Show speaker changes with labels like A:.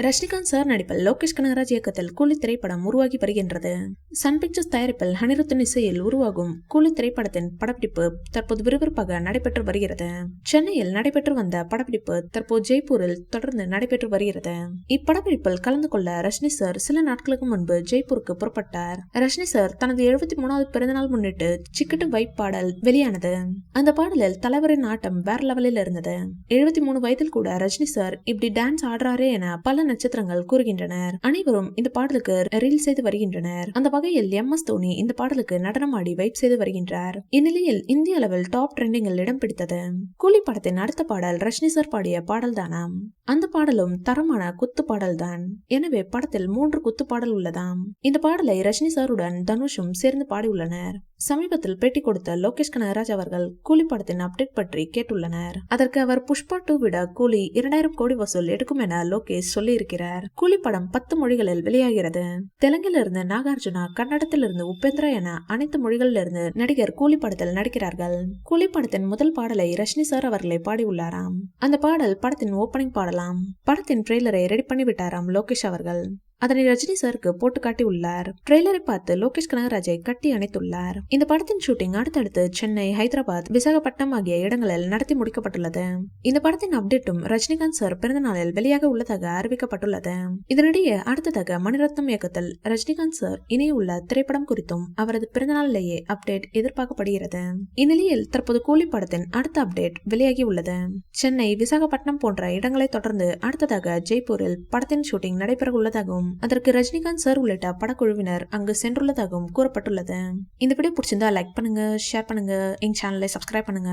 A: Rajinikanth sir நடிப்பில் லோகேஷ் கனகராஜ் இயக்கத்தில் கூலி திரைப்படம் உருவாகி வருகின்றது. சன் பிக்சர்ஸ் தயாரிப்பில் அனிருத்தின் இசையில் உருவாகும் கூலி திரைப்படத்தின் படப்பிடிப்பு தற்போது விறுவிறுப்பாக நடைபெற்று வருகிறது. சென்னையில் நடைபெற்று வந்த படப்பிடிப்பு தற்போது ஜெய்ப்பூரில் தொடர்ந்து நடைபெற்று வருகிறது. இப்படப்பிடிப்பில் கலந்து கொள்ள ரஜினி சார் சில நாட்களுக்கு முன்பு ஜெய்ப்பூருக்கு புறப்பட்டார். ரஜினி சார் தனது 73வது பிறந்தநாள் முன்னிட்டு சிக்கட்டு வைப் பாடல் வெளியானது. அந்த பாடலில் தலைவரின் ஆட்டம் வேற லெவலில் இருந்தது. 73 வயதில் கூட ரஜினி சார் இப்படி டான்ஸ் ஆடுறாரே என பல நட்சத்திரங்கள் கூறுகின்றனர். அனைவரும் இந்த பாடலுக்கு ரீல் செய்து வருகின்றனர். அந்த வகையில் MS தோனி இந்த பாடலுக்கு நடனமாடி வைப் செய்து வருகின்றார். இந்நிலையில் இந்திய அளவில் டாப் ட்ரெண்டிங்கில் இடம் பிடித்தது. கூலி படத்தின் அடுத்த பாடல் ரஜினி சார் பாடிய பாடல் தானாம். அந்த பாடலும் தரமான குத்து பாடல் தான். எனவே படத்தில் 3 குத்து பாடல் உள்ளதாம். இந்த பாடலை ரஜினி சாருடன் தனுஷும் சேர்ந்து பாடியுள்ளனர். சமீபத்தில் பேட்டி கொடுத்த லோகேஷ் கனகராஜ் அவர்கள் கூலி படத்தின் அப்டேட் பற்றி கேட்டுள்ளனர். அதற்கு அவர் புஷ்பா 2 விட கூலி 2000 கோடி வசூல் எடுக்கும் என லோகேஷ் சொல்லியிருக்கிறார். கூலி படம் 10 மொழிகளில் வெளியாகிறது. தெலுங்கிலிருந்து நாகார்ஜுனா, கன்னடத்திலிருந்து உபேந்திரா என அனைத்து மொழிகளிலிருந்து நடிகர் கூலி படத்தில் நடிக்கிறார்கள். கூலி படத்தின் முதல் பாடலை ரஜினி சார் அவர்களை பாடியுள்ளாராம். அந்த பாடல் படத்தின் ஓப்பனிங் பாடலாம். படத்தின் ட்ரெய்லரை ரெடி பண்ணி விட்டாராம் லோகேஷ் அவர்கள். அதனை ரஜினி சாருக்கு போட்டு காட்டி உள்ளார். ட்ரெய்லரை பார்த்து லோகேஷ் கனகராஜை கட்டி அணைத்துள்ளார். இந்த படத்தின் ஷூட்டிங் அடுத்தடுத்து சென்னை, ஹைதராபாத், விசாகப்பட்டினம் ஆகிய இடங்களில் நடத்தி முடிக்கப்பட்டுள்ளது. இந்த படத்தின் அப்டேட்டும் ரஜினிகாந்த் சார் பிறந்த நாளில் வெளியாக உள்ளதாக அறிவிக்கப்பட்டுள்ளது. இதனிடையே அடுத்ததாக மணிரத்னம் இயக்கத்தில் ரஜினிகாந்த் சார் இணையுள்ள திரைப்படம் குறித்தும் அவரது பிறந்தநாளிலேயே அப்டேட் எதிர்பார்க்கப்படுகிறது. இந்நிலையில் தற்போது கூலி படத்தின் அடுத்த அப்டேட் வெளியாகி உள்ளது. சென்னை, விசாகப்பட்டினம் போன்ற இடங்களை தொடர்ந்து அடுத்ததாக ஜெய்ப்பூரில் படத்தின் ஷூட்டிங் நடைபெற உள்ளதாகவும் அதற்கு ரஜினிகாந்த் சார் உள்ளிட்ட படக்குழுவினர் அங்கு சென்றுள்ளதாகவும் கூறப்பட்டுள்ளது. இந்த வீடியோ பிடிச்சிருந்தா லைக் பண்ணுங்க, ஷேர் பண்ணுங்க, எங்க சேனலை சப்ஸ்கிரைப் பண்ணுங்க.